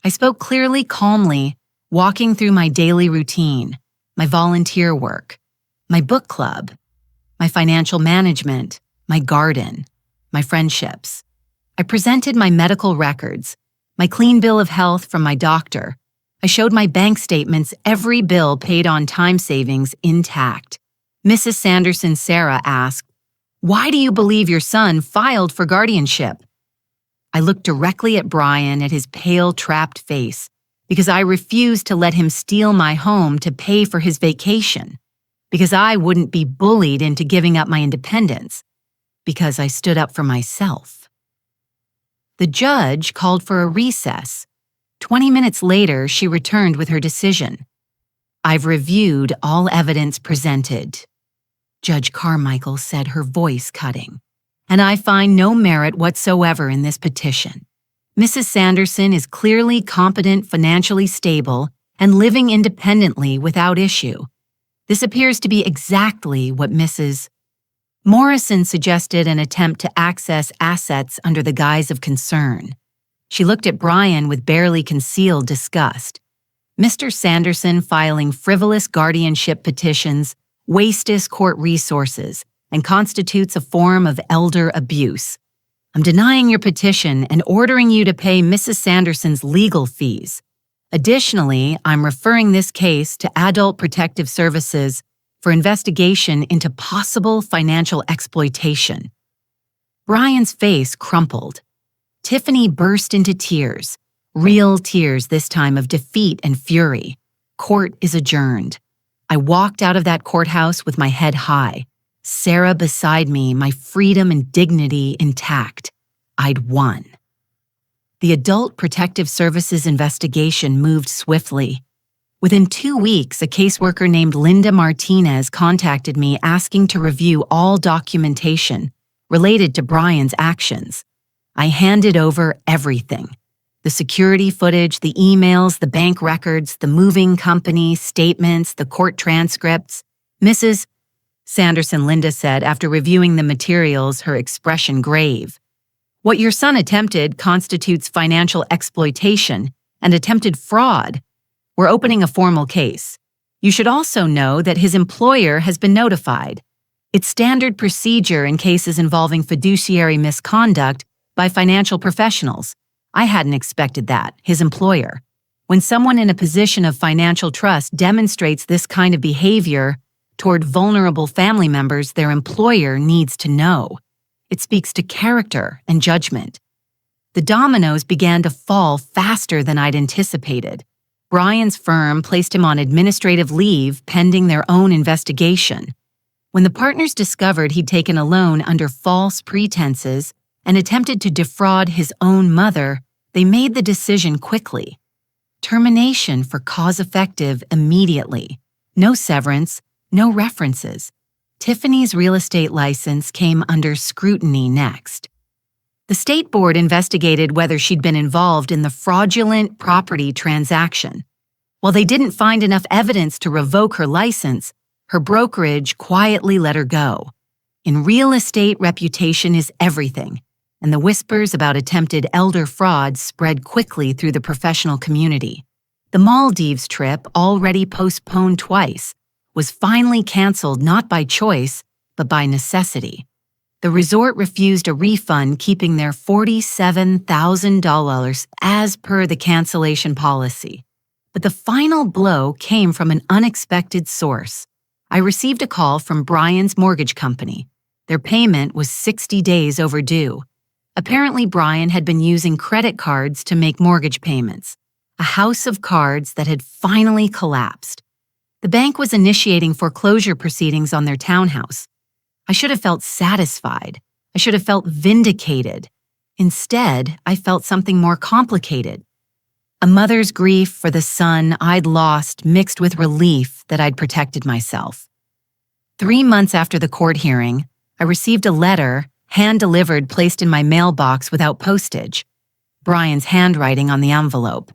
I spoke clearly, calmly, walking through my daily routine, my volunteer work, my book club, my financial management, my garden, my friendships. I presented my medical records, my clean bill of health from my doctor. I showed my bank statements, every bill paid on time savings intact. Mrs. Sanderson, Sarah asked, "Why do you believe your son filed for guardianship?" I looked directly at Brian, at his pale, trapped face, because I refused to let him steal my home to pay for his vacation, because I wouldn't be bullied into giving up my independence, because I stood up for myself. The judge called for a recess. 20 minutes later, she returned with her decision. "I've reviewed all evidence presented," Judge Carmichael said, her voice cutting, "and I find no merit whatsoever in this petition. Mrs. Sanderson is clearly competent, financially stable, and living independently without issue. This appears to be exactly what Mrs. Morrison suggested, an attempt to access assets under the guise of concern. She looked at Brian with barely concealed disgust. Mr. Sanderson filing frivolous guardianship petitions wastes court resources and constitutes a form of elder abuse. I'm denying your petition and ordering you to pay Mrs. Sanderson's legal fees. Additionally, I'm referring this case to Adult Protective Services for investigation into possible financial exploitation. Brian's face crumpled. Tiffany burst into tears, real tears this time of defeat and fury. Court is adjourned. I walked out of that courthouse with my head high, Sarah beside me, my freedom and dignity intact. I'd won. The Adult Protective Services investigation moved swiftly. Within 2 weeks, a caseworker named Linda Martinez contacted me asking to review all documentation related to Brian's actions. I handed over everything. The security footage, the emails, the bank records, the moving company statements, the court transcripts. Mrs. Sanderson, Linda said after reviewing the materials, her expression grave. What your son attempted constitutes financial exploitation and attempted fraud. We're opening a formal case. You should also know that his employer has been notified. It's standard procedure in cases involving fiduciary misconduct by financial professionals. I hadn't expected that, his employer. When someone in a position of financial trust demonstrates this kind of behavior toward vulnerable family members, their employer needs to know. It speaks to character and judgment. The dominoes began to fall faster than I'd anticipated. Brian's firm placed him on administrative leave pending their own investigation. When the partners discovered he'd taken a loan under false pretenses and attempted to defraud his own mother, they made the decision quickly. Termination for cause effective immediately. No severance, no references. Tiffany's real estate license came under scrutiny next. The state board investigated whether she'd been involved in the fraudulent property transaction. While they didn't find enough evidence to revoke her license, her brokerage quietly let her go. In real estate, reputation is everything, and the whispers about attempted elder fraud spread quickly through the professional community. The Maldives trip, already postponed twice, was finally canceled not by choice, but by necessity. The resort refused a refund, keeping their $47,000 as per the cancellation policy. But the final blow came from an unexpected source. I received a call from Brian's mortgage company. Their payment was 60 days overdue. Apparently, Brian had been using credit cards to make mortgage payments, a house of cards that had finally collapsed. The bank was initiating foreclosure proceedings on their townhouse. I should have felt satisfied. I should have felt vindicated. Instead, I felt something more complicated. A mother's grief for the son I'd lost mixed with relief that I'd protected myself. 3 months after the court hearing, I received a letter, hand-delivered, placed in my mailbox without postage. Brian's handwriting on the envelope.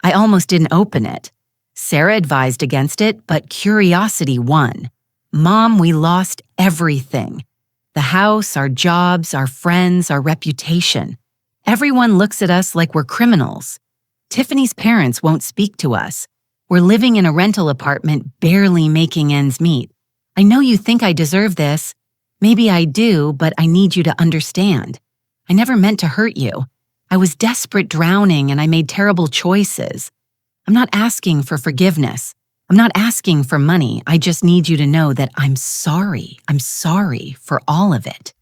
I almost didn't open it. Sarah advised against it, but curiosity won. Mom, we lost everything. The house, our jobs, our friends, our reputation. Everyone looks at us like we're criminals. Tiffany's parents won't speak to us. We're living in a rental apartment, barely making ends meet. I know you think I deserve this. Maybe I do, but I need you to understand. I never meant to hurt you. I was desperate, drowning, and I made terrible choices. I'm not asking for forgiveness. I'm not asking for money. I just need you to know that I'm sorry. I'm sorry for all of it.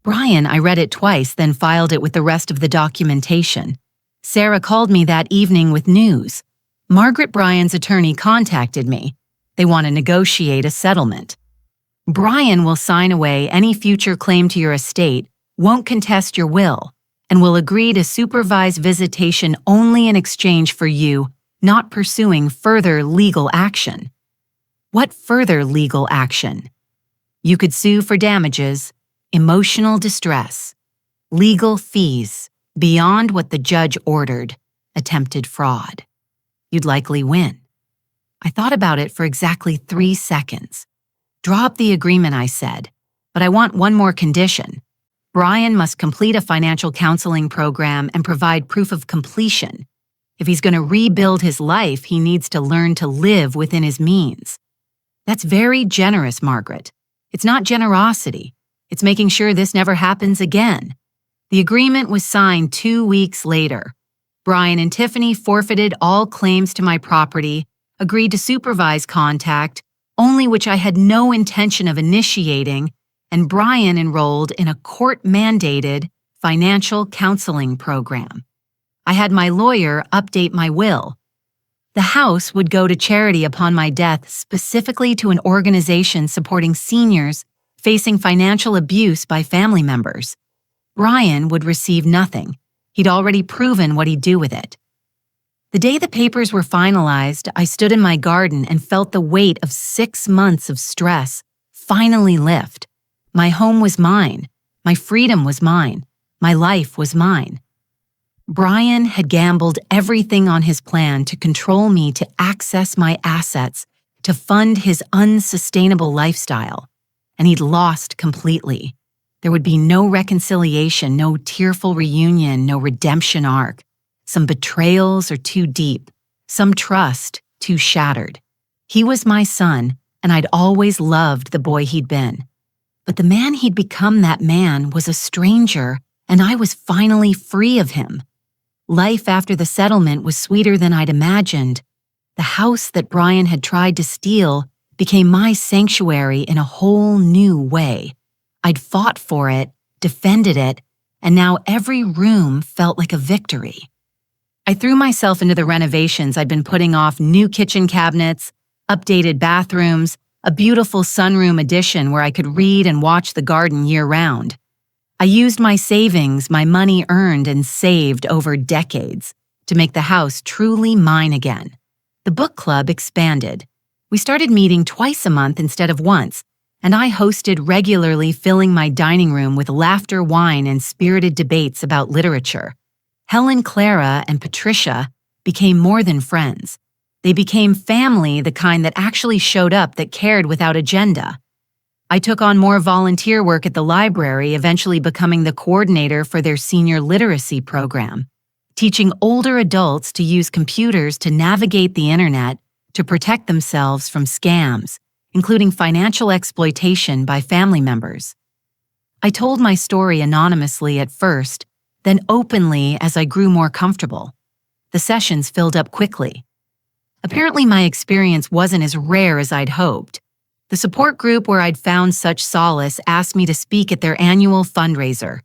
Brian, I read it twice, then filed it with the rest of the documentation. Sarah called me that evening with news. Margaret, Brian's attorney, contacted me. They want to negotiate a settlement. Brian will sign away any future claim to your estate, won't contest your will, and will agree to supervise visitation only in exchange for you not pursuing further legal action. What further legal action? You could sue for damages, emotional distress, legal fees, beyond what the judge ordered, attempted fraud. You'd likely win. I thought about it for exactly 3 seconds. Draw up the agreement, I said, but I want one more condition. Brian must complete a financial counseling program and provide proof of completion. If he's going to rebuild his life, he needs to learn to live within his means. That's very generous, Margaret. It's not generosity. It's making sure this never happens again. The agreement was signed 2 weeks later. Brian and Tiffany forfeited all claims to my property, agreed to supervise contact, only which I had no intention of initiating, and Brian enrolled in a court-mandated financial counseling program. I had my lawyer update my will. The house would go to charity upon my death, specifically to an organization supporting seniors facing financial abuse by family members. Brian would receive nothing. He'd already proven what he'd do with it. The day the papers were finalized, I stood in my garden and felt the weight of 6 months of stress finally lift. My home was mine. My freedom was mine. My life was mine. Brian had gambled everything on his plan to control me, to access my assets, to fund his unsustainable lifestyle, and he'd lost completely. There would be no reconciliation, no tearful reunion, no redemption arc. Some betrayals are too deep, some trust too shattered. He was my son, and I'd always loved the boy he'd been. But the man he'd become, that man, was a stranger, and I was finally free of him. Life after the settlement was sweeter than I'd imagined. The house that Brian had tried to steal became my sanctuary in a whole new way. I'd fought for it, defended it, and now every room felt like a victory. I threw myself into the renovations I'd been putting off: new kitchen cabinets, updated bathrooms, a beautiful sunroom addition where I could read and watch the garden year-round. I used my savings, my money earned and saved over decades, to make the house truly mine again. The book club expanded. We started meeting twice a month instead of once, and I hosted regularly, filling my dining room with laughter, wine, and spirited debates about literature. Helen, Clara, and Patricia became more than friends. They became family, the kind that actually showed up, that cared without agenda. I took on more volunteer work at the library, eventually becoming the coordinator for their senior literacy program, teaching older adults to use computers to navigate the internet to protect themselves from scams, including financial exploitation by family members. I told my story anonymously at first, then openly as I grew more comfortable. The sessions filled up quickly. Apparently, my experience wasn't as rare as I'd hoped. The support group where I'd found such solace asked me to speak at their annual fundraiser.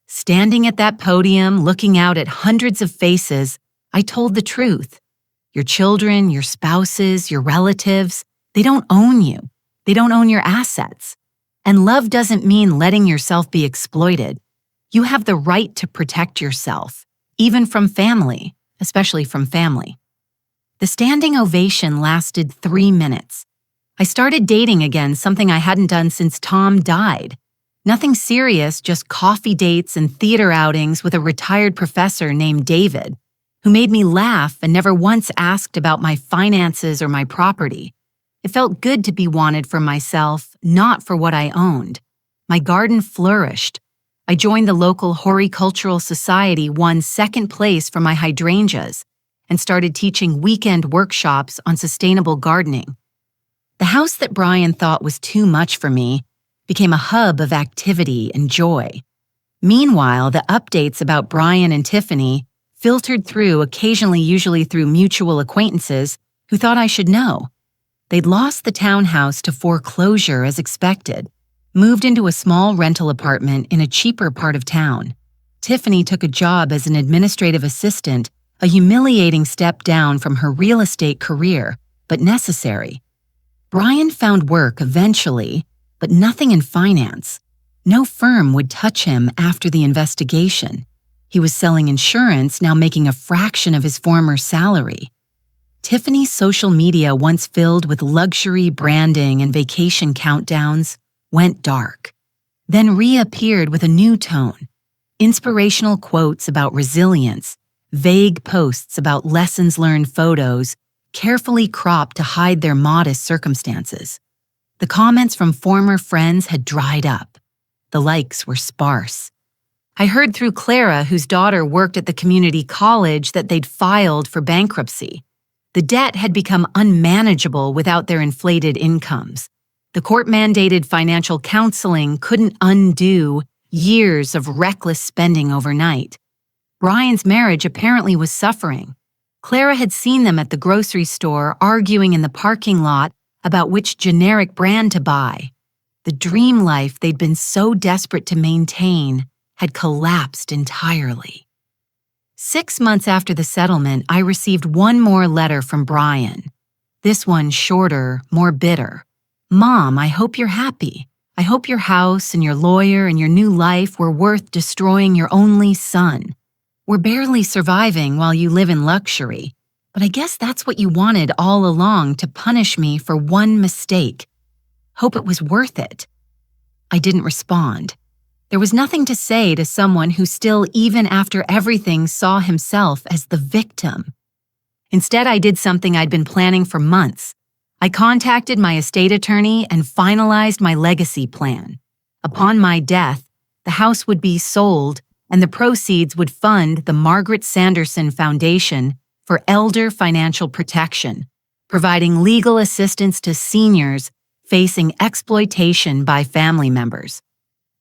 Standing at that podium, looking out at hundreds of faces, I told the truth. Your children, your spouses, your relatives, they don't own you. They don't own your assets. And love doesn't mean letting yourself be exploited. You have the right to protect yourself, even from family, especially from family. The standing ovation lasted 3 minutes. I started dating again, something I hadn't done since Tom died. Nothing serious, just coffee dates and theater outings with a retired professor named David, who made me laugh and never once asked about my finances or my property. It felt good to be wanted for myself, not for what I owned. My garden flourished. I joined the local horticultural society, won second place for my hydrangeas, and started teaching weekend workshops on sustainable gardening. The house that Brian thought was too much for me became a hub of activity and joy. Meanwhile, the updates about Brian and Tiffany filtered through, occasionally, usually through mutual acquaintances who thought I should know. They'd lost the townhouse to foreclosure as expected, moved into a small rental apartment in a cheaper part of town. Tiffany took a job as an administrative assistant, a humiliating step down from her real estate career, but necessary. Brian found work eventually, but nothing in finance. No firm would touch him after the investigation. He was selling insurance, now making a fraction of his former salary. Tiffany's social media, once filled with luxury branding and vacation countdowns, went dark, then reappeared with a new tone. Inspirational quotes about resilience, vague posts about lessons learned photos, carefully cropped to hide their modest circumstances. The comments from former friends had dried up. The likes were sparse. I heard through Clara, whose daughter worked at the community college, that they'd filed for bankruptcy. The debt had become unmanageable without their inflated incomes. The court-mandated financial counseling couldn't undo years of reckless spending overnight. Brian's marriage apparently was suffering. Clara had seen them at the grocery store arguing in the parking lot about which generic brand to buy. The dream life they'd been so desperate to maintain had collapsed entirely. 6 months after the settlement, I received one more letter from Brian. This one shorter, more bitter. "Mom, I hope you're happy. I hope your house and your lawyer and your new life were worth destroying your only son. We're barely surviving while you live in luxury, but I guess that's what you wanted all along, to punish me for one mistake. Hope it was worth it." I didn't respond. There was nothing to say to someone who still, even after everything, saw himself as the victim. Instead, I did something I'd been planning for months. I contacted my estate attorney and finalized my legacy plan. Upon my death, the house would be sold and the proceeds would fund the Margaret Sanderson Foundation for Elder Financial Protection, providing legal assistance to seniors facing exploitation by family members.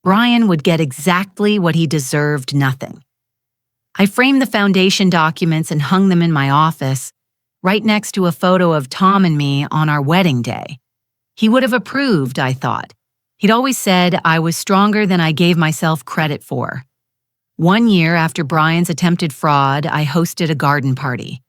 Brian would get exactly what he deserved: nothing. I framed the foundation documents and hung them in my office, right next to a photo of Tom and me on our wedding day. He would have approved, I thought. He'd always said I was stronger than I gave myself credit for. 1 year after Brian's attempted fraud, I hosted a garden party.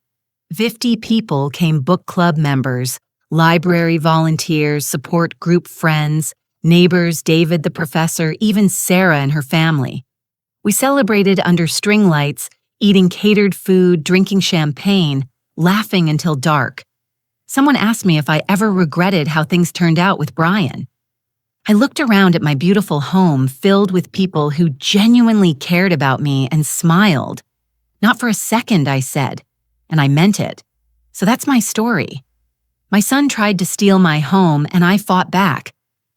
50 people came: book club members, library volunteers, support group friends, neighbors, David the professor, even Sarah and her family. We celebrated under string lights, eating catered food, drinking champagne, laughing until dark. Someone asked me if I ever regretted how things turned out with Brian. I looked around at my beautiful home filled with people who genuinely cared about me and smiled. "Not for a second," I said, and I meant it. So that's my story. My son tried to steal my home, and I fought back.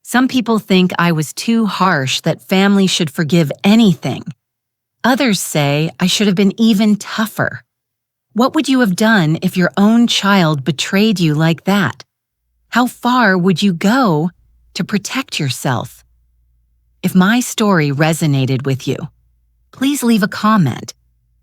Some people think I was too harsh, that families should forgive anything. Others say I should have been even tougher. What would you have done if your own child betrayed you like that? How far would you go to protect yourself? If my story resonated with you, please leave a comment.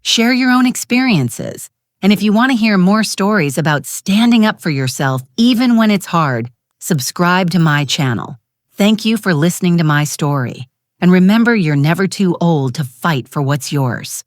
Share your own experiences. And if you want to hear more stories about standing up for yourself, even when it's hard, subscribe to my channel. Thank you for listening to my story. And remember, you're never too old to fight for what's yours.